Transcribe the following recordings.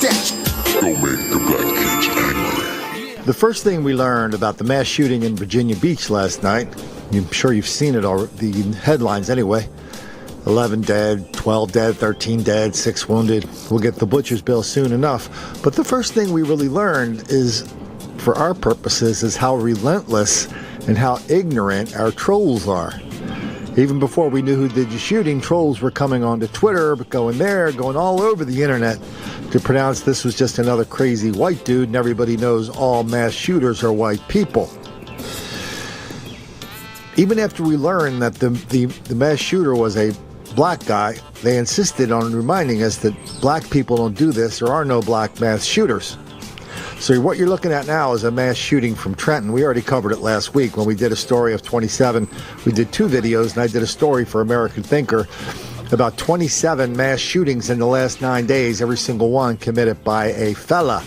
Don't make the black kids angry. The first thing we learned about the mass shooting in Virginia Beach last night, I'm sure you've seen it already, the headlines anyway, 11 dead, 12 dead, 13 dead, 6 wounded. We'll get the butcher's bill soon enough. But the first thing we really learned is, for our purposes, is how relentless and how ignorant our trolls are. Even before we knew who did the shooting, trolls were coming onto Twitter, going all over the internet to pronounce this was just another crazy white dude, and everybody knows all mass shooters are white people. Even after we learned that the mass shooter was a black guy, they insisted on reminding us that black people don't do this. There are no black mass shooters. So what you're looking at now is a mass shooting from Trenton. We already covered it last week when we did a story of 27. We did 2 videos, and I did a story for American Thinker about 27 mass shootings in the last 9 days, every single one committed by a fella.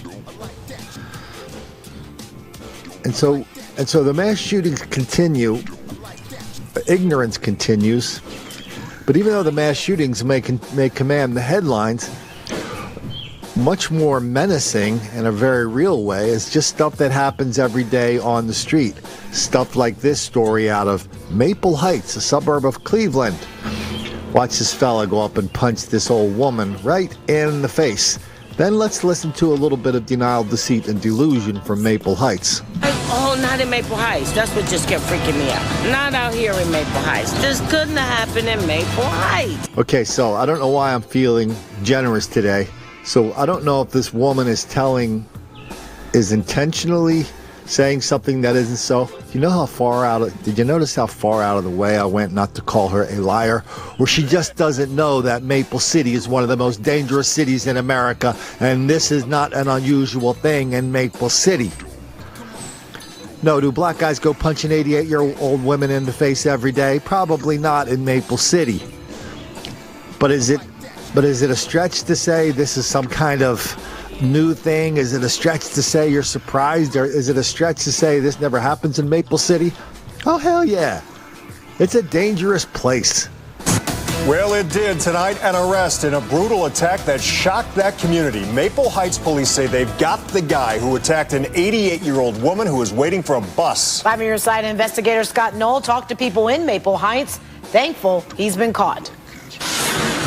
And so the mass shootings continue, ignorance continues, but even though the mass shootings may command the headlines, much more menacing in a very real way is just stuff that happens every day on the street. Stuff like this story out of Maple Heights, a suburb of Cleveland. Watch this fella go up and punch this old woman right in the face. Then let's listen to a little bit of denial, deceit, and delusion from Maple Heights. Oh, not in Maple Heights. That's what just kept freaking me out. Not out here in Maple Heights. This couldn't have happened in Maple Heights. Okay, so I don't know why I'm feeling generous today. So I don't know if this woman is intentionally saying something that isn't so. You know did you notice how far out of the way I went not to call her a liar? Or she just doesn't know that Maple City is one of the most dangerous cities in America, and this is not an unusual thing in Maple City. No, do black guys go punching 88-year-old women in the face every day? Probably not in Maple City. But is it a stretch to say this is some kind of new thing? Is it a stretch to say you're surprised? Or is it a stretch to say this never happens in Maple City? Oh, hell yeah. It's a dangerous place. Well, it did tonight. An arrest in a brutal attack that shocked that community. Maple Heights police say they've got the guy who attacked an 88-year-old woman who was waiting for a bus. 5-year side investigator Scott Knoll talked to people in Maple Heights. Thankful he's been caught.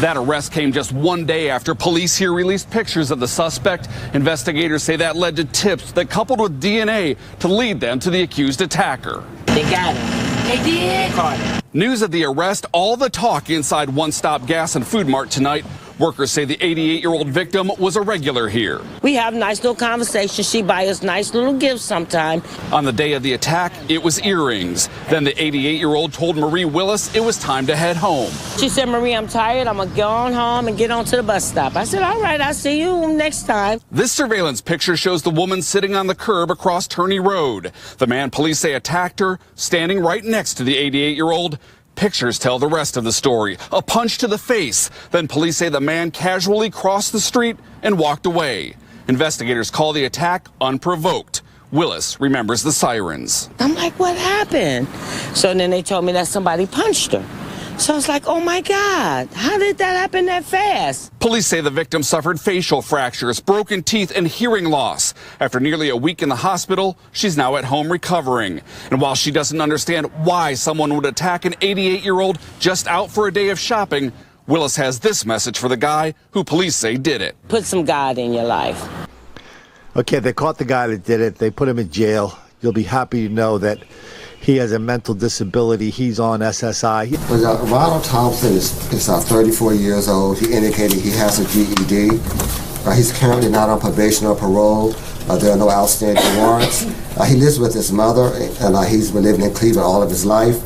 That arrest came just one day after police here released pictures of the suspect. Investigators say that led to tips that coupled with DNA to lead them to the accused attacker. They got him. They did. Caught him. News of the arrest, all the talk inside One Stop Gas and Food Mart tonight. Workers say the 88-year-old victim was a regular here. We have nice little conversations. She buys us nice little gifts sometime. On the day of the attack, it was earrings. Then the 88-year-old told Marie Willis it was time to head home. She said, Marie, I'm tired. I'm going to go on home and get on to the bus stop. I said, all right, I'll see you next time. This surveillance picture shows the woman sitting on the curb across Turney Road. The man police say attacked her, standing right next to the 88-year-old. Pictures tell the rest of the story. A punch to the face. Then police say the man casually crossed the street and walked away. Investigators call the attack unprovoked. Willis remembers the sirens. I'm like, what happened? So then they told me that somebody punched her. So I was like, oh my God, how did that happen that fast? Police say the victim suffered facial fractures, broken teeth, and hearing loss. After nearly a week in the hospital, she's now at home recovering. And while she doesn't understand why someone would attack an 88-year-old just out for a day of shopping, Willis has this message for the guy who police say did it. Put some God in your life. Okay, they caught the guy that did it. They put him in jail. You'll be happy to know that he has a mental disability. He's on SSI. Ronald Thompson is 34 years old. He indicated he has a GED. He's currently not on probation or parole. There are no outstanding warrants. He lives with his mother, and he's been living in Cleveland all of his life.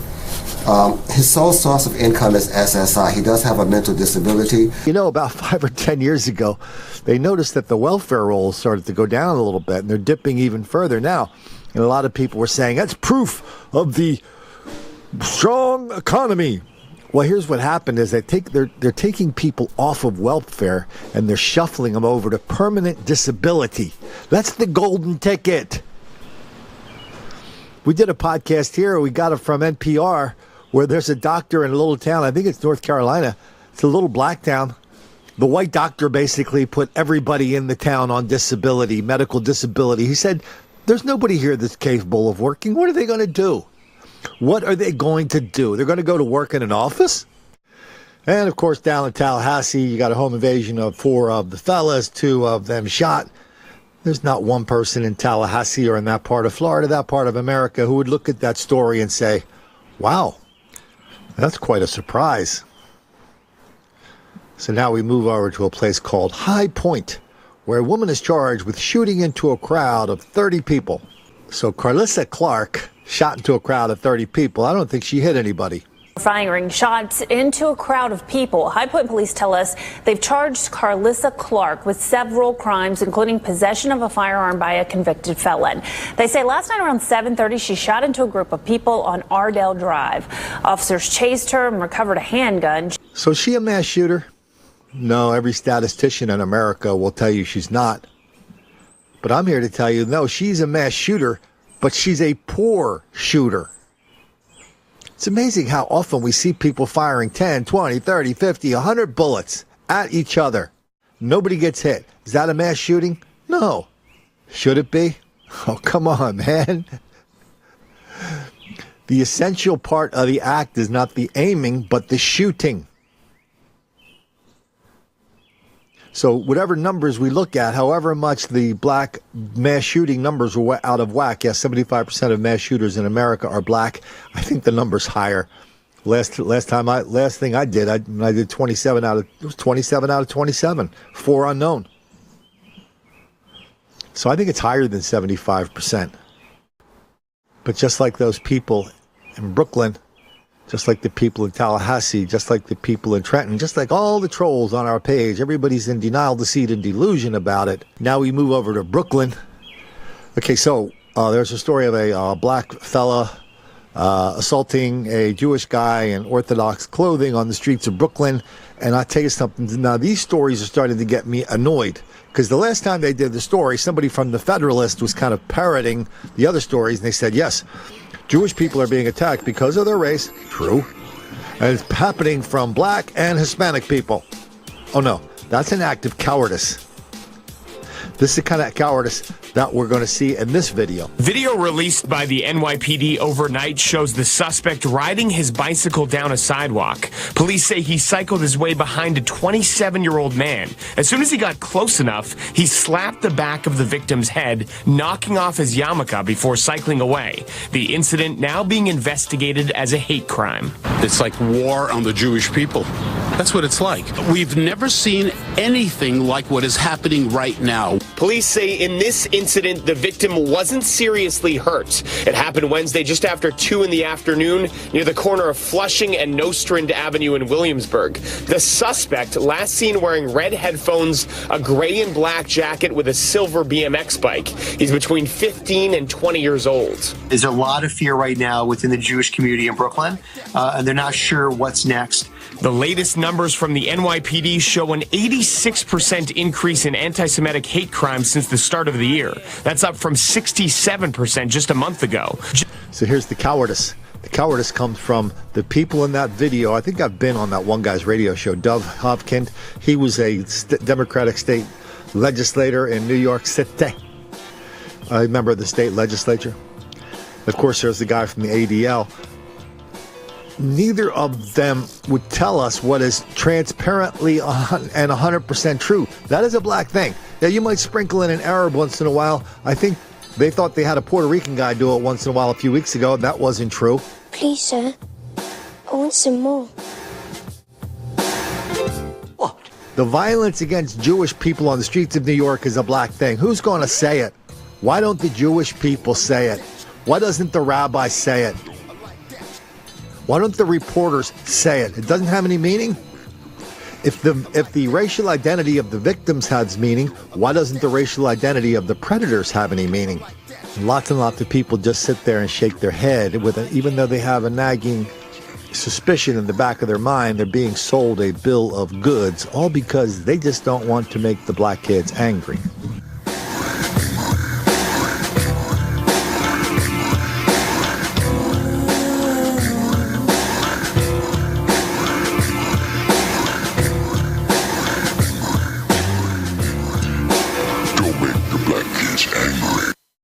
His sole source of income is SSI. He does have a mental disability. You know, about 5 or 10 years ago, they noticed that the welfare rolls started to go down a little bit, and they're dipping even further now. And a lot of people were saying, that's proof of the strong economy. Well, here's what happened is they're taking people off of welfare and they're shuffling them over to permanent disability. That's the golden ticket. We did a podcast here. We got it from NPR where there's a doctor in a little town. I think it's North Carolina. It's a little black town. The white doctor basically put everybody in the town on disability, medical disability. He said, there's nobody here that's capable of working. What are they going to do? What are they going to do? They're going to go to work in an office? And, of course, down in Tallahassee, you got a home invasion of 4 of the fellas, 2 of them shot. There's not one person in Tallahassee or in that part of Florida, that part of America, who would look at that story and say, wow, that's quite a surprise. So now we move over to a place called High Point, where a woman is charged with shooting into a crowd of 30 people. So Carlissa Clark shot into a crowd of 30 people. I don't think she hit anybody. Firing shots into a crowd of people. High Point police tell us they've charged Carlissa Clark with several crimes, including possession of a firearm by a convicted felon. They say last night around 7:30, she shot into a group of people on Ardell Drive. Officers chased her and recovered a handgun. So is she a mass shooter? No, every statistician in America will tell you she's not. But I'm here to tell you, no, she's a mass shooter, but she's a poor shooter. It's amazing how often we see people firing 10, 20, 30, 50, 100 bullets at each other. Nobody gets hit. Is that a mass shooting? No. Should it be? Oh, come on, man. The essential part of the act is not the aiming, but the shooting. So whatever numbers we look at, however much the black mass shooting numbers are out of whack, yes, 75% of mass shooters in America are black. I think the number's higher. Last thing I did, I did 27 out of 27, 4 unknown. So I think it's higher than 75%. But just like those people in Brooklyn, just like the people in Tallahassee, just like the people in Trenton, just like all the trolls on our page, everybody's in denial, deceit, and delusion about it. Now we move over to Brooklyn. Okay, so there's a story of a black fella assaulting a Jewish guy in Orthodox clothing on the streets of Brooklyn. And I'll tell you something, now these stories are starting to get me annoyed. Because the last time they did the story, somebody from the Federalist was kind of parroting the other stories, and they said, yes, Jewish people are being attacked because of their race. True. And it's happening from black and Hispanic people. Oh no, that's an act of cowardice. This is the kind of cowardice that we're going to see in this video. Video released by the NYPD overnight shows the suspect riding his bicycle down a sidewalk. Police say he cycled his way behind a 27-year-old man. As soon as he got close enough, he slapped the back of the victim's head, knocking off his yarmulke before cycling away. The incident now being investigated as a hate crime. It's like war on the Jewish people. That's what it's like. We've never seen anything like what is happening right now. Police say in this incident, the victim wasn't seriously hurt. It happened Wednesday just after 2 in the afternoon near the corner of Flushing and Nostrand Avenue in Williamsburg. The suspect, last seen wearing red headphones, a gray and black jacket with a silver BMX bike. He's between 15 and 20 years old. There's a lot of fear right now within the Jewish community in Brooklyn, and they're not sure what's next. The latest numbers from the NYPD show an 86% increase in anti-Semitic hate crimes since the start of the year. That's up from 67% just a month ago. So here's the cowardice. The cowardice comes from the people in that video. I think I've been on that one guy's radio show, Dov Hopkins. He was a Democratic state legislator in New York City. A member of the state legislature. Of course, there's the guy from the ADL. Neither of them would tell us what is transparently and 100% true. That is a black thing. Yeah, you might sprinkle in an Arab once in a while. I think they thought they had a Puerto Rican guy do it once in a while a few weeks ago, and that wasn't true. Please, sir. I want some more. What? The violence against Jewish people on the streets of New York is a black thing. Who's going to say it? Why don't the Jewish people say it? Why doesn't the rabbi say it? Why don't the reporters say it? It doesn't have any meaning. If the racial identity of the victims has meaning, why doesn't the racial identity of the predators have any meaning? And lots of people just sit there and shake their head even though they have a nagging suspicion in the back of their mind they're being sold a bill of goods, all because they just don't want to make the black kids angry. make the black kids angry.